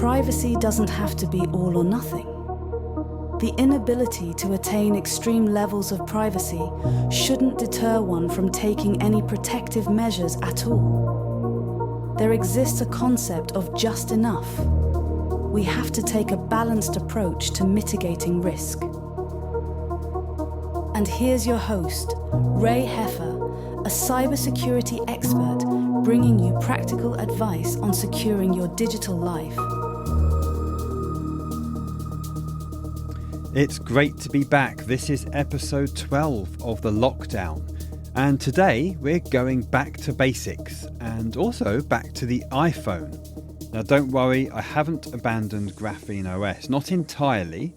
privacy doesn't have to be all or nothing. The inability to attain extreme levels of privacy shouldn't deter one from taking any protective measures at all. There exists a concept of just enough. We have to take a balanced approach to mitigating risk. And here's your host, Ray Heffer, a cybersecurity expert bringing you practical advice on securing your digital life. It's great to be back. This is episode 12 of The Lockdown. And today we're going back to basics and also back to the iPhone. Now don't worry, I haven't abandoned Graphene OS, not entirely,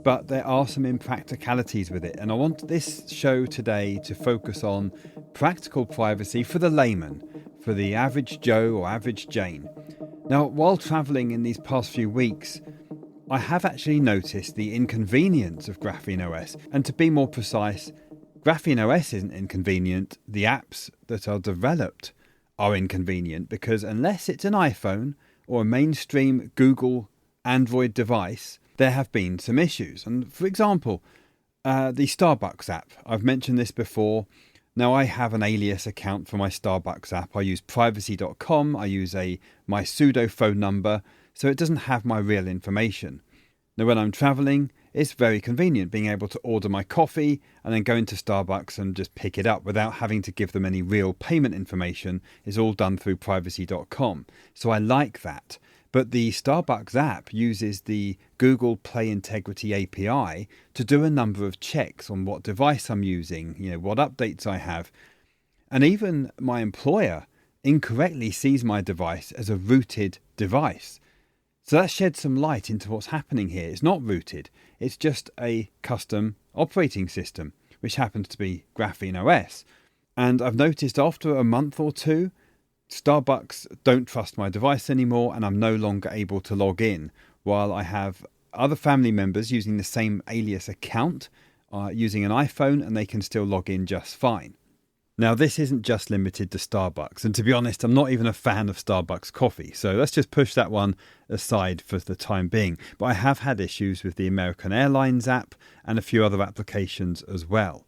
but there are some impracticalities with it. And I want this show today to focus on practical privacy for the layman, for the average Joe or average Jane. Now, while travelling in these past few weeks, I have actually noticed the inconvenience of Graphene OS. And to be more precise, Graphene OS isn't inconvenient, the apps that are developed are inconvenient, because unless it's an iPhone or a mainstream Google Android device, there have been some issues. And for example, the Starbucks app, I've mentioned this before. Now I have an alias account for my Starbucks app. I use privacy.com, I use my pseudo phone number, so it doesn't have my real information. Now when I'm travelling, it's very convenient being able to order my coffee and then go into Starbucks and just pick it up without having to give them any real payment information. It's all done through privacy.com. So I like that. But the Starbucks app uses the Google Play Integrity API to do a number of checks on what device I'm using, what updates I have. And even my employer incorrectly sees my device as a rooted device. So that sheds some light into what's happening here. It's not rooted, it's just a custom operating system, which happens to be Graphene OS. And I've noticed after a month or two, Starbucks don't trust my device anymore, and I'm no longer able to log in, while I have other family members using the same alias account, using an iPhone, and they can still log in just fine. Now, this isn't just limited to Starbucks, and to be honest, I'm not even a fan of Starbucks coffee, so let's just push that one aside for the time being. But I have had issues with the American Airlines app and a few other applications as well.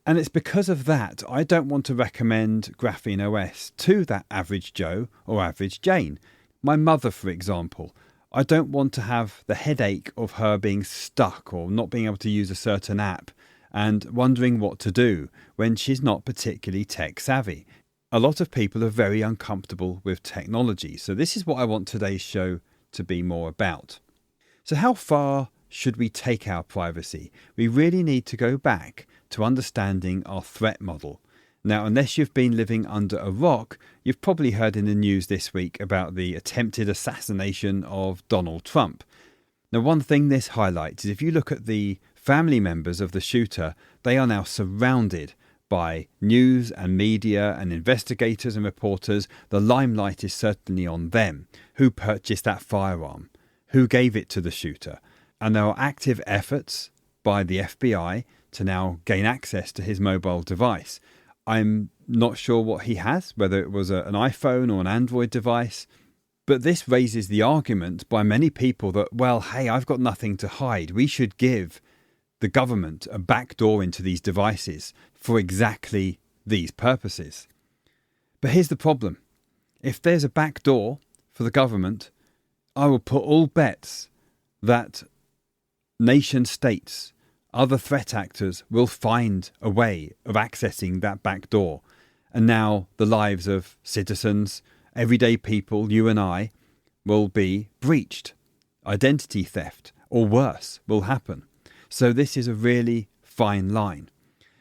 And it's because of that I don't want to recommend Graphene OS to that average Joe or average Jane. My mother, for example, I don't want to have the headache of her being stuck or not being able to use a certain app and wondering what to do when she's not particularly tech savvy. A lot of people are very uncomfortable with technology, so this is what I want today's show to be more about. So how far should we take our privacy? We really need to go back to understanding our threat model. Now, unless you've been living under a rock, you've probably heard in the news this week about the attempted assassination of Donald Trump. Now, one thing this highlights is if you look at the family members of the shooter, they are now surrounded by news and media and investigators and reporters. The limelight is certainly on them. Who purchased that firearm? Who gave it to the shooter? And there are active efforts by the FBI to now gain access to his mobile device. I'm not sure what he has, whether it was an iPhone or an Android device. But this raises the argument by many people that, well, hey, I've got nothing to hide. We should give the government a backdoor into these devices for exactly these purposes. But here's the problem. If there's a backdoor for the government, I will put all bets that nation states, other threat actors will find a way of accessing that backdoor. And now the lives of citizens, everyday people, you and I, will be breached. Identity theft, or worse, will happen. So this is a really fine line.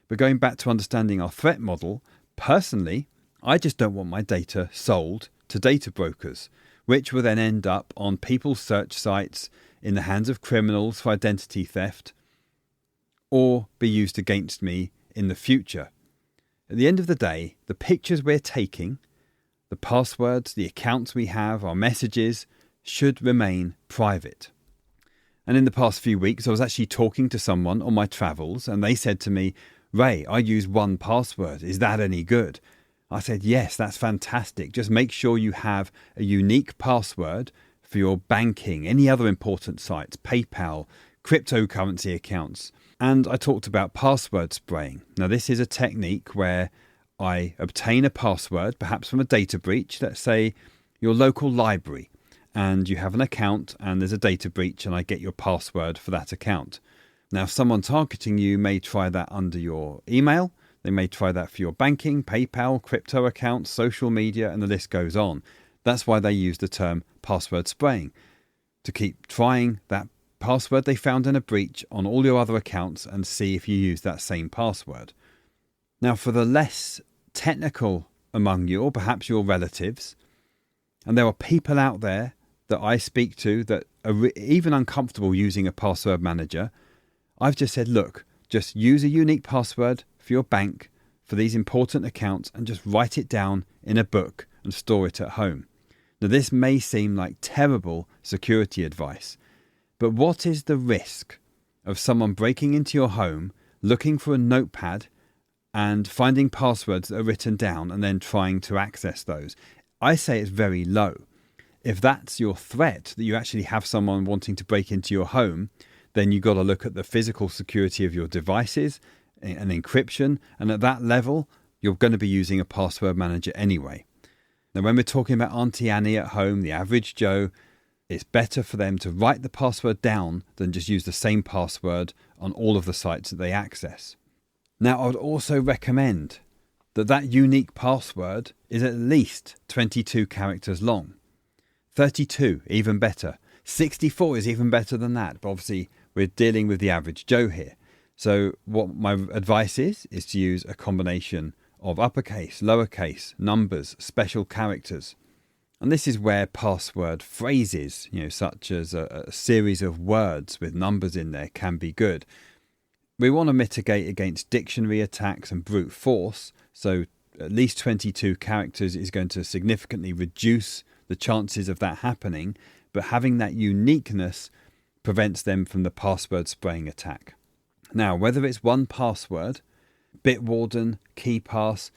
But going back to understanding our threat model, personally, I just don't want my data sold to data brokers, which will then end up on people's search sites in the hands of criminals for identity theft, or be used against me in the future. At the end of the day, the pictures we're taking, the passwords, the accounts we have, our messages, should remain private. And in the past few weeks, I was actually talking to someone on my travels, and they said to me, Ray, I use 1Password. Is that any good? I said, yes, that's fantastic. Just make sure you have a unique password for your banking, any other important sites, PayPal, cryptocurrency accounts. And I talked about password spraying. Now, this is a technique where I obtain a password, perhaps from a data breach, let's say your local library, and you have an account and there's a data breach and I get your password for that account. Now, someone targeting you may try that under your email. They may try that for your banking, PayPal, crypto accounts, social media, and the list goes on. That's why they use the term password spraying, to keep trying that password they found in a breach on all your other accounts and see if you use that same password. Now, for the less technical among you, or perhaps your relatives, and there are people out there that I speak to that are even uncomfortable using a password manager, I've just said, look, just use a unique password for your bank, for these important accounts, and just write it down in a book and store it at home. Now, this may seem like terrible security advice, but what is the risk of someone breaking into your home, looking for a notepad and finding passwords that are written down and then trying to access those? I say it's very low. If that's your threat, that you actually have someone wanting to break into your home, then you've got to look at the physical security of your devices and encryption. And at that level, you're going to be using a password manager anyway. Now, when we're talking about Auntie Annie at home, the average Joe, it's better for them to write the password down than just use the same password on all of the sites that they access. Now, I would also recommend that unique password is at least 22 characters long. 32, even better. 64 is even better than that, but obviously we're dealing with the average Joe here. So what my advice is to use a combination of uppercase, lowercase, numbers, special characters. And this is where password phrases, such as a series of words with numbers in there, can be good. We want to mitigate against dictionary attacks and brute force, so at least 22 characters is going to significantly reduce the chances of that happening, but having that uniqueness prevents them from the password spraying attack. Now, whether it's one password, Bitwarden, KeePass,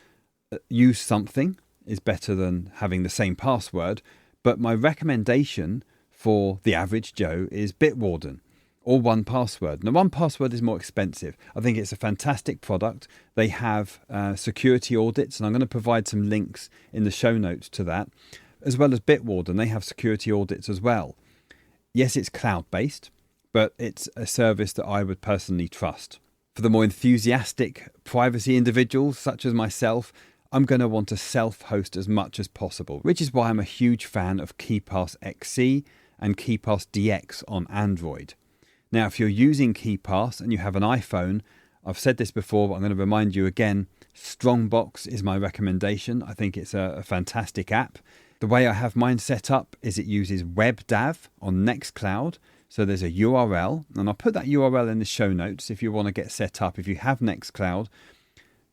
use something is better than having the same password, but my recommendation for the average Joe is Bitwarden or 1Password. Now, 1Password is more expensive. I think it's a fantastic product. They have security audits, and I'm going to provide some links in the show notes to that, as well as Bitwarden. They have security audits as well. Yes, it's cloud-based, but it's a service that I would personally trust. For the more enthusiastic privacy individuals, such as myself, I'm going to want to self-host as much as possible, which is why I'm a huge fan of KeePass XC and KeePass DX on Android. Now, if you're using KeePass and you have an iPhone, I've said this before, but I'm going to remind you again, Strongbox is my recommendation. I think it's a fantastic app. The way I have mine set up is it uses WebDAV on Nextcloud. So there's a URL, and I'll put that URL in the show notes if you want to get set up. If you have Nextcloud,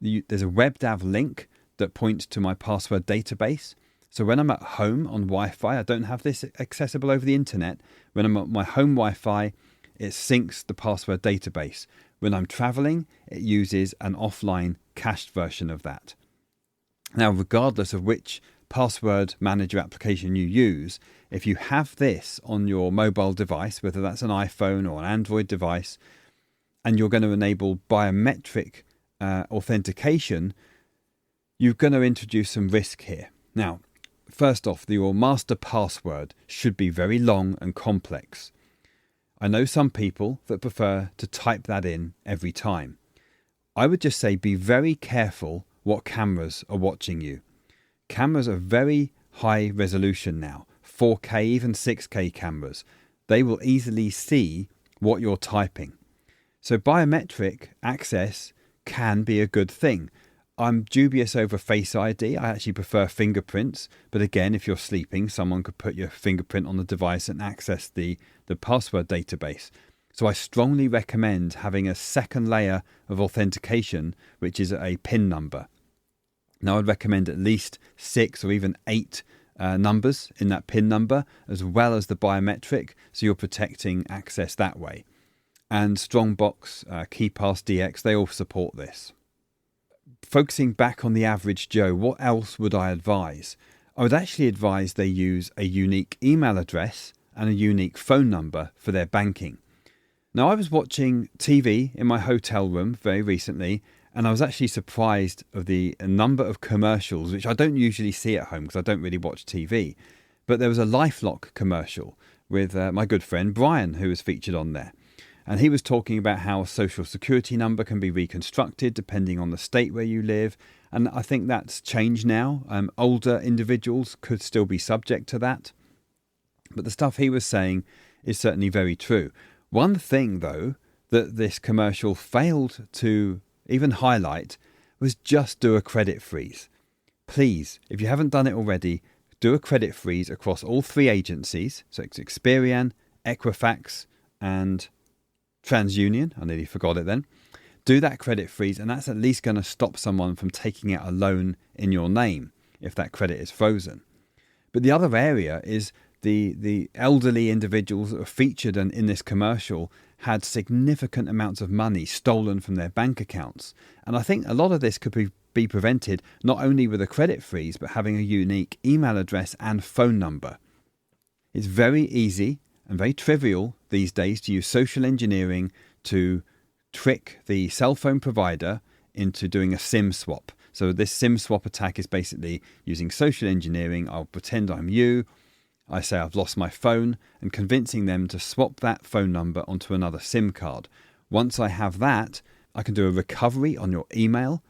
there's a WebDAV link that points to my password database. So when I'm at home on Wi-Fi, I don't have this accessible over the internet. When I'm at my home Wi-Fi, it syncs the password database. When I'm traveling, it uses an offline cached version of that. Now, regardless of which password manager application you use, if you have this on your mobile device, whether that's an iPhone or an Android device, and you're going to enable biometric authentication, you're going to introduce some risk here. Now, first off, your master password should be very long and complex. I know some people that prefer to type that in every time. I would just say be very careful what cameras are watching you. Cameras are very high resolution now, 4K, even 6K cameras. They will easily see what you're typing. So biometric access can be a good thing. I'm dubious over Face ID. I actually prefer fingerprints. But again, if you're sleeping, someone could put your fingerprint on the device and access the password database. So I strongly recommend having a second layer of authentication, which is a PIN number. Now, I'd recommend at least 6 or even 8 numbers in that PIN number, as well as the biometric, so you're protecting access that way. And Strongbox, KeePass DX, they all support this. Focusing back on the average Joe, what else would I advise? I would actually advise they use a unique email address and a unique phone number for their banking. Now, I was watching TV in my hotel room very recently, and I was actually surprised of the number of commercials, which I don't usually see at home because I don't really watch TV. But there was a LifeLock commercial with my good friend Brian, who was featured on there. And he was talking about how a social security number can be reconstructed depending on the state where you live. And I think that's changed now. Older individuals could still be subject to that. But the stuff he was saying is certainly very true. One thing, though, that this commercial failed to even highlight was just do a credit freeze. Please, if you haven't done it already, do a credit freeze across all three agencies. So it's Experian, Equifax and TransUnion. I nearly forgot it then. Do that credit freeze, and that's at least going to stop someone from taking out a loan in your name if that credit is frozen. But the other area is the elderly individuals that were featured in this commercial had significant amounts of money stolen from their bank accounts. And I think a lot of this could be prevented not only with a credit freeze, but having a unique email address and phone number. It's very easy and very trivial these days to use social engineering to trick the cell phone provider into doing a SIM swap. So this SIM swap attack is basically using social engineering. I'll pretend I'm you. I say I've lost my phone and convincing them to swap that phone number onto another SIM card. Once I have that, I can do a recovery on your email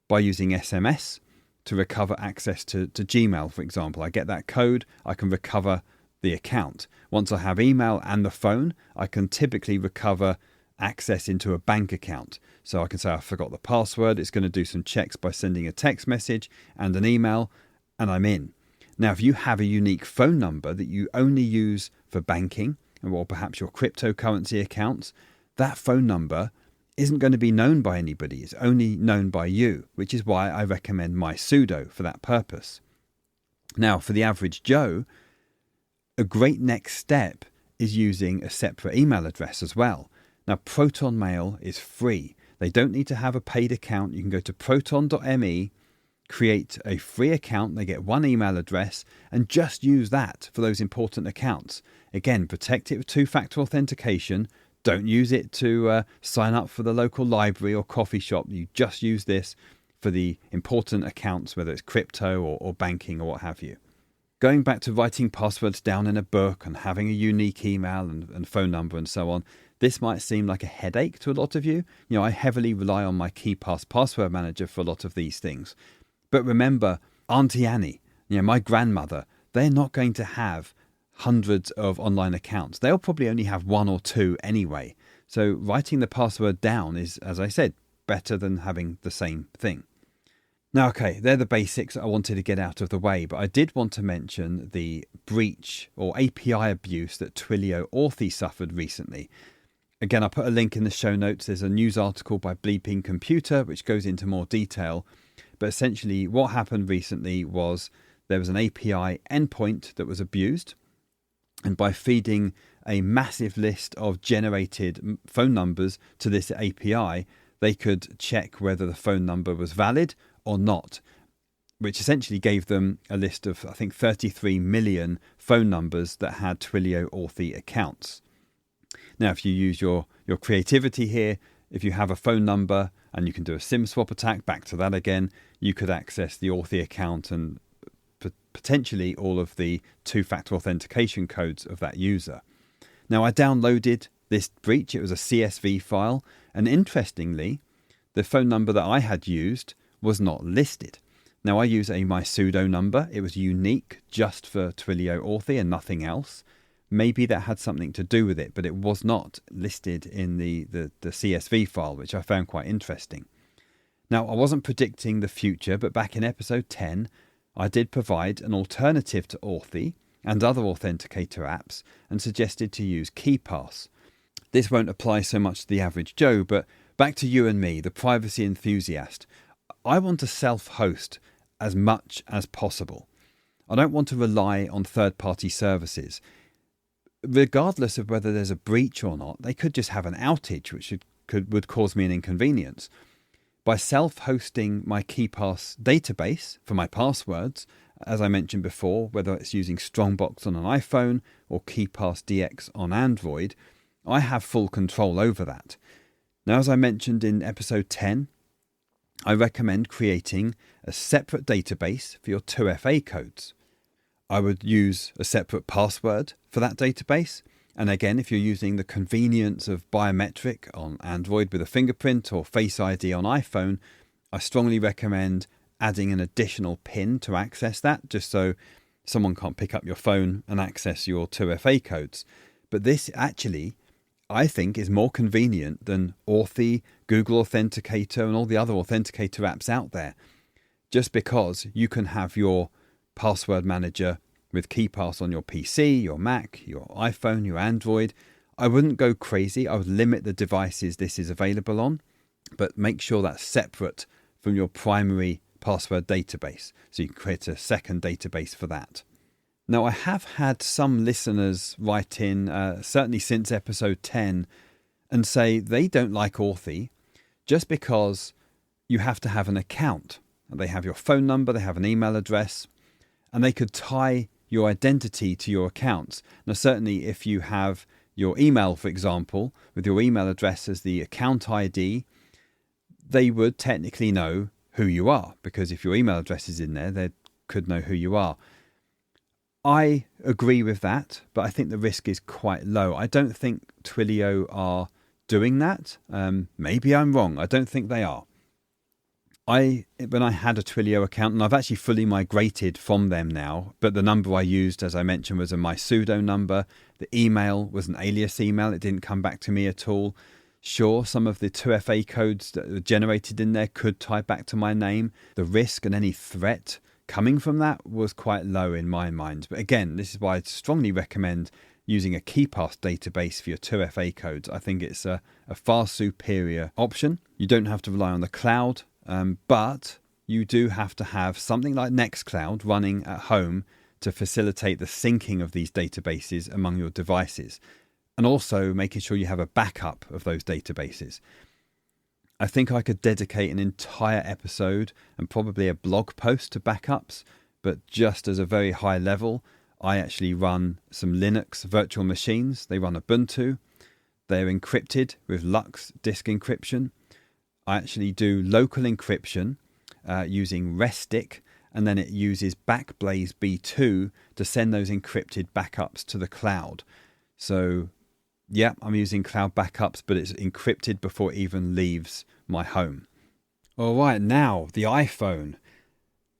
by using SMS to recover access to Gmail, for example. I get that code, I can recover the account. Once I have email and the phone, I can typically recover access into a bank account. So I can say I forgot the password. It's going to do some checks by sending a text message and an email, and I'm in. Now, if you have a unique phone number that you only use for banking, or perhaps your cryptocurrency accounts, that phone number isn't going to be known by anybody. It's only known by you, which is why I recommend MySudo for that purpose. Now, for the average Joe, a great next step is using a separate email address as well. Now, Proton Mail is free. They don't need to have a paid account. You can go to proton.me, create a free account. They get one email address and just use that for those important accounts. Again, protect it with two-factor authentication. Don't use it to sign up for the local library or coffee shop. You just use this for the important accounts, whether it's crypto or banking or what have you. Going back to writing passwords down in a book and having a unique email and phone number and so on, this might seem like a headache to a lot of you. You know, I heavily rely on my KeePass password manager for a lot of these things. But remember, Auntie Annie, my grandmother, they're not going to have hundreds of online accounts. They'll probably only have one or two anyway. So writing the password down is, as I said, better than having the same thing. Now, okay, they're the basics I wanted to get out of the way, but I did want to mention the breach or API abuse that Twilio Authy suffered recently. Again, I'll put a link in the show notes. There's a news article by Bleeping Computer which goes into more detail. But essentially what happened recently was there was an API endpoint that was abused. And by feeding a massive list of generated phone numbers to this API, they could check whether the phone number was valid or not, which essentially gave them a list of, I think, 33 million phone numbers that had Twilio Authy accounts. Now, if you use your creativity here, if you have a phone number and you can do a SIM swap attack, back to that again, you could access the Authy account and potentially all of the two-factor authentication codes of that user. Now, I downloaded this breach. It was a CSV file. And interestingly, the phone number that I had used was not listed. Now, I use a MySudo number. It was unique just for Twilio Authy and nothing else. Maybe that had something to do with it, but it was not listed in the CSV file, which I found quite interesting. Now, I wasn't predicting the future, but back in episode 10, I did provide an alternative to Authy and other authenticator apps and suggested to use KeePass. This won't apply so much to the average Joe, but back to you and me, the privacy enthusiast. I want to self-host as much as possible. I don't want to rely on third-party services. Regardless of whether there's a breach or not, they could just have an outage, which would cause me an inconvenience. By self-hosting my KeePass database for my passwords As I mentioned before, whether it's using Strongbox on an iPhone or KeePass DX on Android, I have full control over that. Now, as I mentioned in episode 10, I recommend creating a separate database for your 2FA codes. I would use a separate password for that database. And again, if you're using the convenience of biometric on Android with a fingerprint or Face ID on iPhone, I strongly recommend adding an additional PIN to access that, just so someone can't pick up your phone and access your 2FA codes. But this actually, I think, is more convenient than Authy, Google Authenticator, and all the other authenticator apps out there, just because you can have your password manager with KeePass on your PC, your Mac, your iPhone, your Android. I wouldn't go crazy. I would limit the devices this is available on, but make sure that's separate from your primary password database. So you can create a second database for that. Now, I have had some listeners write in, certainly since episode 10, and say they don't like Authy just because you have to have an account. They have your phone number, they have an email address, and they could tie your identity to your accounts. Now, certainly if you have your email, for example, with your email address as the account ID, they would technically know who you are, because if your email address is in there, they could know who you are. I agree with that, but I think the risk is quite low. I don't think Twilio are doing that. Maybe I'm wrong. I don't think they are. When I had a Twilio account, and I've actually fully migrated from them now, but the number I used, as I mentioned, was my pseudo number. The email was an alias email. It didn't come back to me at all. Sure, some of the 2FA codes that were generated in there could tie back to my name. The risk and any threat coming from that was quite low in my mind. But again, this is why I'd strongly recommend using a KeePass database for your 2FA codes. I think it's a far superior option. You don't have to rely on the cloud. But you do have to have something like Nextcloud running at home to facilitate the syncing of these databases among your devices, and also making sure you have a backup of those databases. I think I could dedicate an entire episode and probably a blog post to backups, but just as a very high level, I actually run some Linux virtual machines. They run Ubuntu. They're encrypted with Lux disk encryption. I actually do local encryption using Restic, and then it uses Backblaze B2 to send those encrypted backups to the cloud. So, yeah, I'm using cloud backups, but it's encrypted before it even leaves my home. All right, now the iPhone.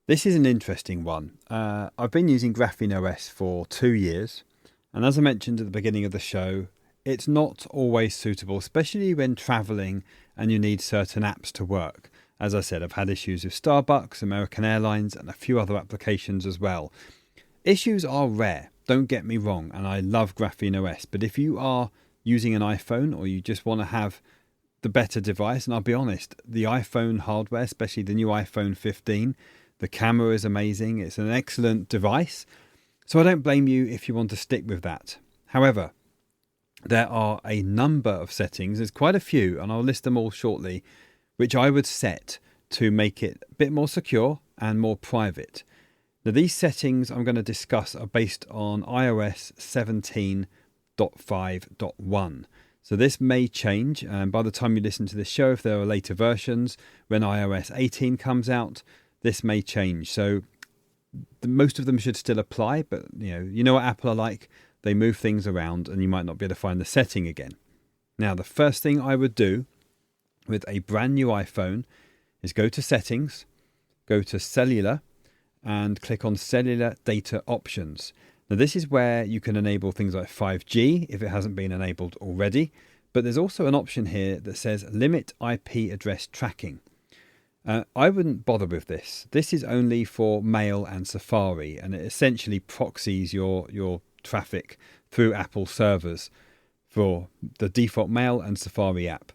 This is an interesting one. I've been using Graphene OS for 2 years, and as I mentioned at the beginning of the show, it's not always suitable, especially when traveling and you need certain apps to work. As I said, I've had issues with Starbucks, American Airlines, and a few other applications as well. Issues are rare, don't get me wrong, and I love Graphene OS, but if you are using an iPhone or you just want to have the better device, and I'll be honest, the iPhone hardware, especially the new iPhone 15, the camera is amazing, it's an excellent device, so I don't blame you if you want to stick with that. However, there are a number of settings, there's quite a few, and I'll list them all shortly, which I would set to make it a bit more secure and more private. Now, these settings I'm going to discuss are based on iOS 17.5.1. So this may change, and by the time you listen to this show, if there are later versions, when iOS 18 comes out, this may change. So most of them should still apply, but you know what Apple are like. They move things around and you might not be able to find the setting again. Now, the first thing I would do with a brand new iPhone is go to Settings, go to Cellular, and click on Cellular Data Options. Now, this is where you can enable things like 5G if it hasn't been enabled already, but there's also an option here that says Limit IP Address Tracking. I wouldn't bother with this. This is only for Mail and Safari, and it essentially proxies your traffic through Apple servers for the default Mail and Safari app.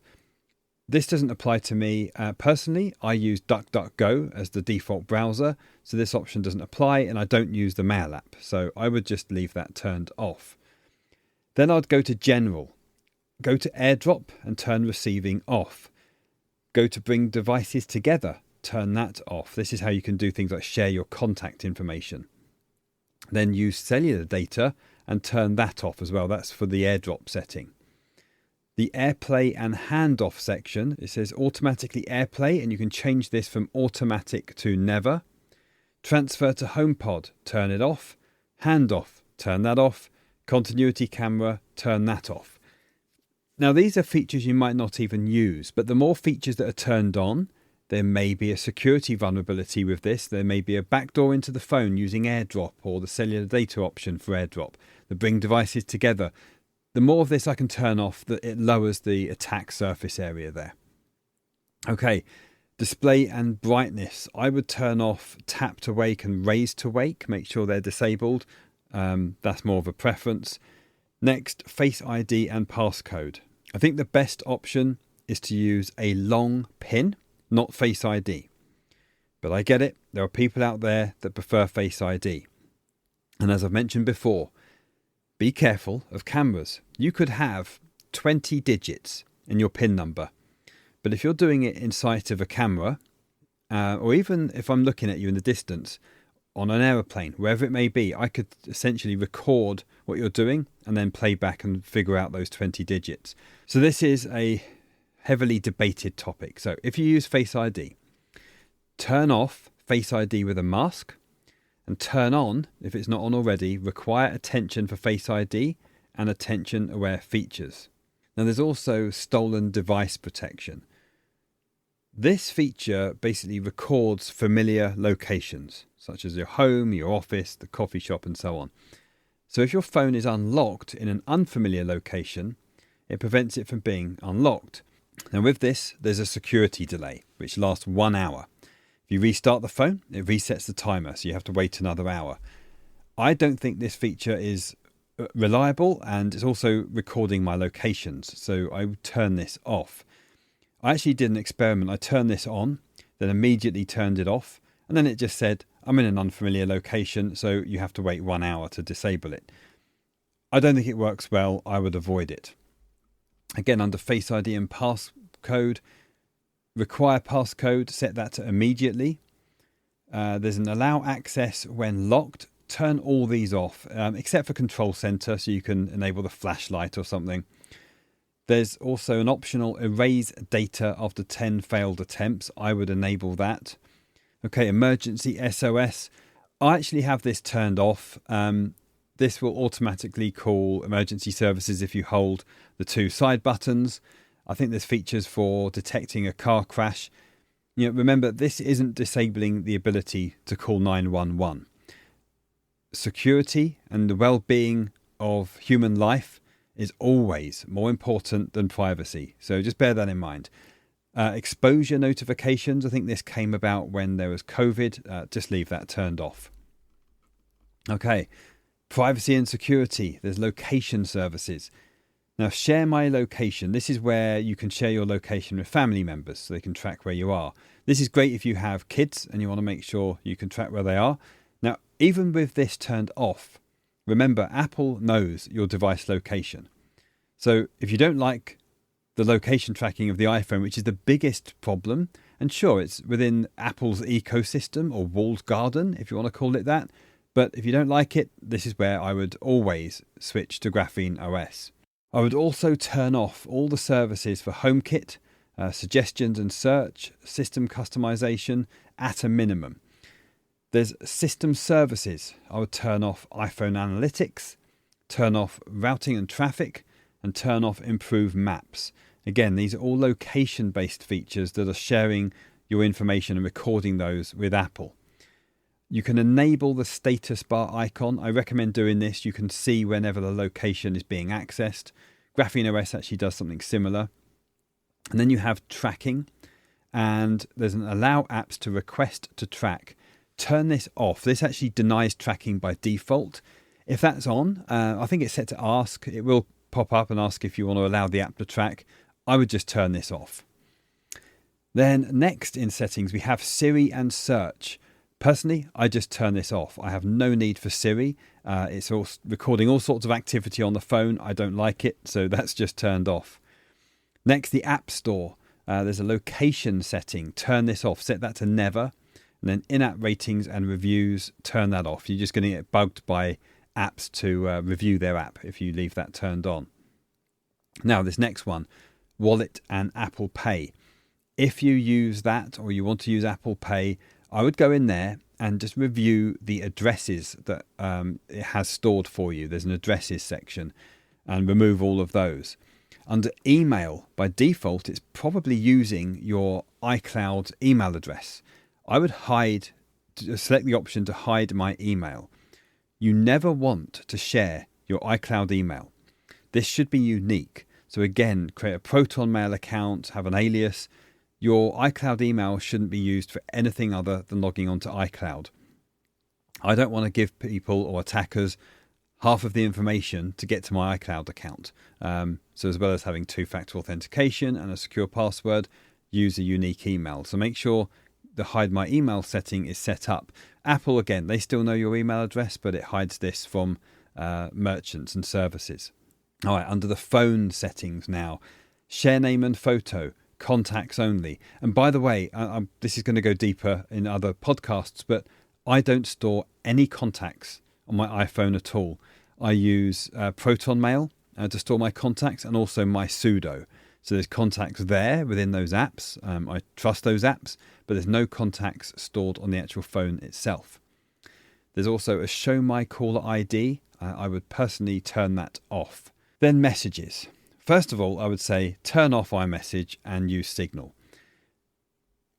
This doesn't apply to me personally. I use DuckDuckGo as the default browser, so this option doesn't apply, and I don't use the Mail app, so I would just leave that turned off. Then I'd go to General, go to AirDrop and turn receiving off. Go to Bring Devices Together turn that off. This is how you can do things like share your contact information. Then use cellular data and turn that off as well. That's for the AirDrop setting. The AirPlay and handoff section, it says automatically AirPlay, and you can change this from automatic to never. Transfer to HomePod, turn it off. Handoff, turn that off. Continuity camera, turn that off. Now these are features you might not even use, but the more features that are turned on, there may be a security vulnerability with this. There may be a backdoor into the phone using AirDrop or the cellular data option for AirDrop that bring devices together. The more of this I can turn off, it lowers the attack surface area there. Okay, display and brightness. I would turn off tap to wake and raise to wake. Make sure they're disabled. That's more of a preference. Next, Face ID and passcode. I think the best option is to use a long PIN, not Face ID. But I get it. There are people out there that prefer Face ID. And as I've mentioned before, be careful of cameras. You could have 20 digits in your PIN number. But if you're doing it in sight of a camera, or even if I'm looking at you in the distance, on an aeroplane, wherever it may be, I could essentially record what you're doing and then play back and figure out those 20 digits. So this is a heavily debated topic. So if you use Face ID, turn off Face ID with a mask and turn on, if it's not on already, require attention for Face ID and attention aware features. Now there's also stolen device protection. This feature basically records familiar locations, such as your home, your office, the coffee shop, and so on. So if your phone is unlocked in an unfamiliar location, it prevents it from being unlocked. Now with this, there's a security delay, which lasts 1 hour. If you restart the phone, it resets the timer, so you have to wait another hour. I don't think this feature is reliable, and it's also recording my locations, so I would turn this off. I actually did an experiment. I turned this on, then immediately turned it off, and then it just said, I'm in an unfamiliar location, so you have to wait 1 hour to disable it. I don't think it works well. I would avoid it. Again, under Face ID and passcode, require passcode, set that to immediately. There's an allow access when locked. Turn all these off, except for control center, so you can enable the flashlight or something. There's also an optional erase data after 10 failed attempts. I would enable that. Okay, emergency SOS. I actually have this turned off. This will automatically call emergency services if you hold the two side buttons. I think there's features for detecting a car crash. Remember, this isn't disabling the ability to call 911. Security and the well-being of human life is always more important than privacy. So just bear that in mind. Exposure notifications, I think this came about when there was COVID. Just leave that turned off. Okay, privacy and security. There's location services. Now, share my location. This is where you can share your location with family members so they can track where you are. This is great if you have kids and you want to make sure you can track where they are. Now, even with this turned off, remember, Apple knows your device location. So if you don't like the location tracking of the iPhone, which is the biggest problem, and sure, it's within Apple's ecosystem or walled garden, if you want to call it that. But if you don't like it, this is where I would always switch to Graphene OS. I would also turn off all the services for HomeKit, suggestions and search, system customization at a minimum. There's system services. I would turn off iPhone analytics, turn off routing and traffic, and turn off improve maps. Again, these are all location-based features that are sharing your information and recording those with Apple. You can enable the status bar icon. I recommend doing this. You can see whenever the location is being accessed. Graphene OS actually does something similar. And then you have tracking, and there's an allow apps to request to track. Turn this off. This actually denies tracking by default. If that's on, I think it's set to ask. It will pop up and ask if you want to allow the app to track. I would just turn this off. Then next in settings, we have Siri and search. Personally, I just turn this off. I have no need for Siri. It's all recording all sorts of activity on the phone. I don't like it, so that's just turned off. Next, the App Store. There's a location setting. Turn this off. Set that to never. And then in-app ratings and reviews, turn that off. You're just going to get bugged by apps to review their app if you leave that turned on. Now, this next one, Wallet and Apple Pay. If you use that or you want to use Apple Pay, I would go in there and just review the addresses that it has stored for you. There's an addresses section, and remove all of those. Under email, by default, it's probably using your iCloud email address. I would select the option to hide my email. You never want to share your iCloud email. This should be unique. So again, create a Proton Mail account, have an alias. Your iCloud email shouldn't be used for anything other than logging onto iCloud. I don't want to give people or attackers half of the information to get to my iCloud account. So as well as having two-factor authentication and a secure password, use a unique email. So make sure the hide my email setting is set up. Apple, again, they still know your email address, but it hides this from merchants and services. All right, under the phone settings now, share name and photo, contacts only. And by the way, this is going to go deeper in other podcasts, but I don't store any contacts on my iPhone at all. I use Proton Mail to store my contacts, and also my sudo. So there's contacts there within those apps. I trust those apps, but there's no contacts stored on the actual phone itself. There's also a show my caller ID. I would personally turn that off. Then messages. First of all, I would say turn off iMessage and use Signal.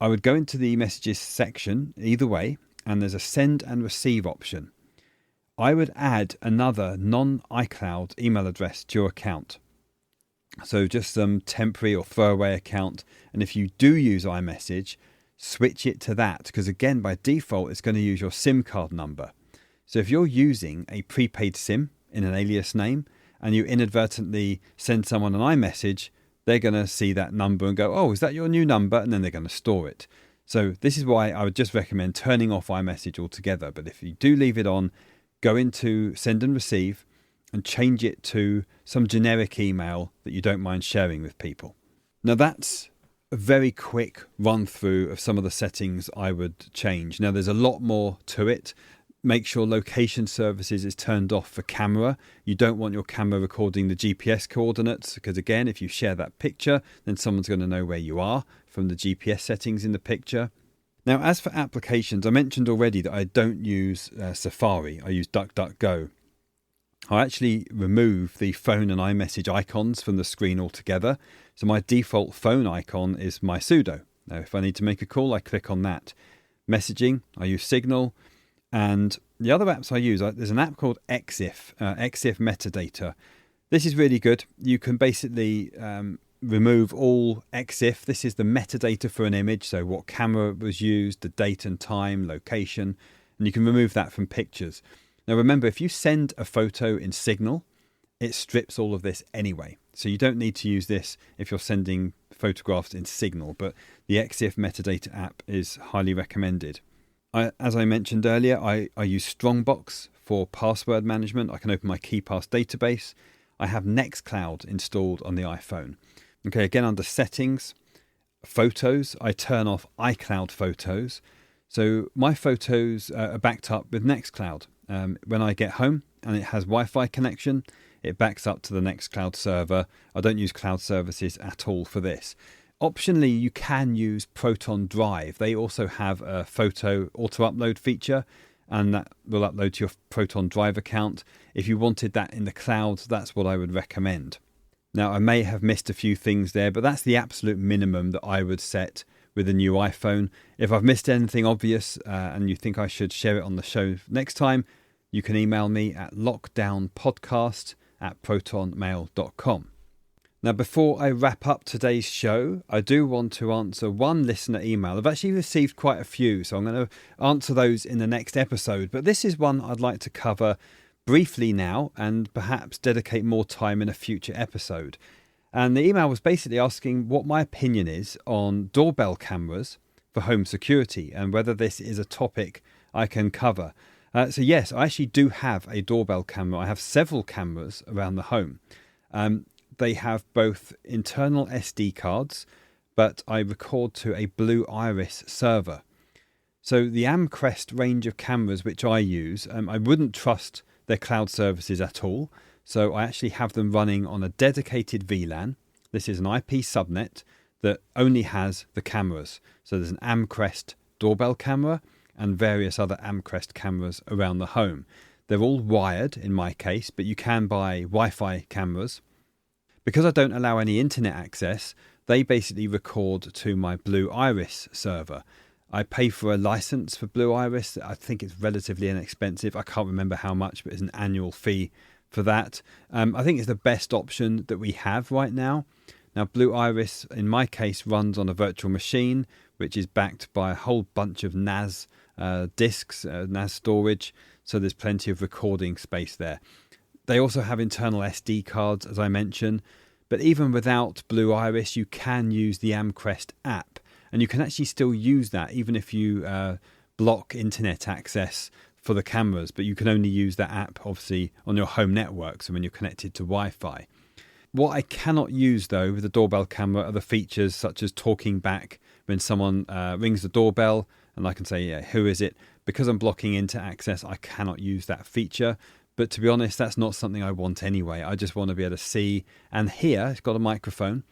I would go into the messages section either way, and there's a send and receive option. I would add another non-iCloud email address to your account. So just some temporary or throwaway account. And if you do use iMessage, switch it to that, because again, by default, it's going to use your SIM card number. So if you're using a prepaid SIM in an alias name and you inadvertently send someone an iMessage, they're going to see that number and go, oh, is that your new number? And then they're going to store it. So this is why I would just recommend turning off iMessage altogether. But if you do leave it on, go into send and receive and change it to some generic email that you don't mind sharing with people. Now that's a very quick run through of some of the settings I would change. Now there's a lot more to it. Make sure location services is turned off for camera. You don't want your camera recording the GPS coordinates, because again, if you share that picture, then someone's going to know where you are from the GPS settings in the picture. Now, as for applications, I mentioned already that I don't use Safari. I use DuckDuckGo. I actually remove the phone and iMessage icons from the screen altogether. So my default phone icon is my sudo. Now, if I need to make a call, I click on that. Messaging, I use Signal. And the other apps I use, there's an app called EXIF, EXIF Metadata. This is really good. You can basically remove all EXIF. This is the metadata for an image, so what camera was used, the date and time, location, and you can remove that from pictures. Now remember, if you send a photo in Signal, it strips all of this anyway. So you don't need to use this if you're sending photographs in Signal, but the EXIF Metadata app is highly recommended. As I mentioned earlier, I use Strongbox for password management. I can open my KeePass database. I have Nextcloud installed on the iPhone. Okay, again, under settings, photos, I turn off iCloud photos. So my photos are backed up with Nextcloud. When I get home and it has Wi-Fi connection, it backs up to the Nextcloud server. I don't use cloud services at all for this. Optionally, you can use Proton Drive. They also have a photo auto-upload feature, and that will upload to your Proton Drive account. If you wanted that in the cloud, that's what I would recommend. Now, I may have missed a few things there, but that's the absolute minimum that I would set with a new iPhone. If I've missed anything obvious and you think I should share it on the show next time, you can email me at lockdownpodcast@protonmail.com. Now, before I wrap up today's show, I do want to answer one listener email. I've actually received quite a few, so I'm going to answer those in the next episode. But this is one I'd like to cover briefly now and perhaps dedicate more time in a future episode. And the email was basically asking what my opinion is on doorbell cameras for home security and whether this is a topic I can cover. So yes, I actually do have a doorbell camera. I have several cameras around the home. They have both internal SD cards, but I record to a Blue Iris server. So the Amcrest range of cameras which I use, I wouldn't trust their cloud services at all. So I actually have them running on a dedicated VLAN. This is an IP subnet that only has the cameras. So there's an Amcrest doorbell camera and various other Amcrest cameras around the home. They're all wired in my case, but you can buy Wi-Fi cameras. Because I don't allow any internet access, they basically record to my Blue Iris server. I pay for a license for Blue Iris. I think it's relatively inexpensive. I can't remember how much, but it's an annual fee for that. I think it's the best option that we have right now. Now, Blue Iris, in my case, runs on a virtual machine, which is backed by a whole bunch of NAS disks, NAS storage. So there's plenty of recording space there. They also have internal SD cards, as I mentioned. But even without Blue Iris, you can use the Amcrest app. And you can actually still use that even if you block internet access for the cameras. But you can only use that app, obviously, on your home network, so when you're connected to Wi-Fi. What I cannot use, though, with the doorbell camera are the features such as talking back when someone rings the doorbell. And I can say, yeah, who is it? Because I'm blocking internet access, I cannot use that feature. But to be honest, that's not something I want anyway. I just want to be able to see and hear. It's got a microphone.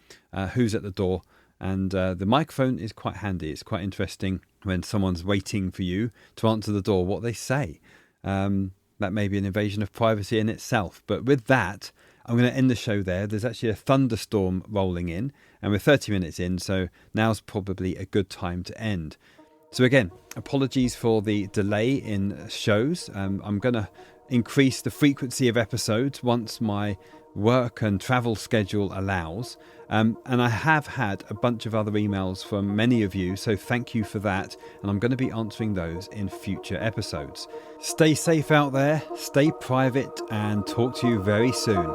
Who's at the door? And the microphone is quite handy. It's quite interesting when someone's waiting for you to answer the door, what they say. That may be an invasion of privacy in itself. But with that, I'm going to end the show there. There's actually a thunderstorm rolling in, and we're 30 minutes in, so now's probably a good time to end. So again, apologies for the delay in shows. I'm going to increase the frequency of episodes once my work and travel schedule allows. And I have had a bunch of other emails from many of you, so thank you for that. And I'm going to be answering those in future episodes. Stay safe out there, stay private, and talk to you very soon.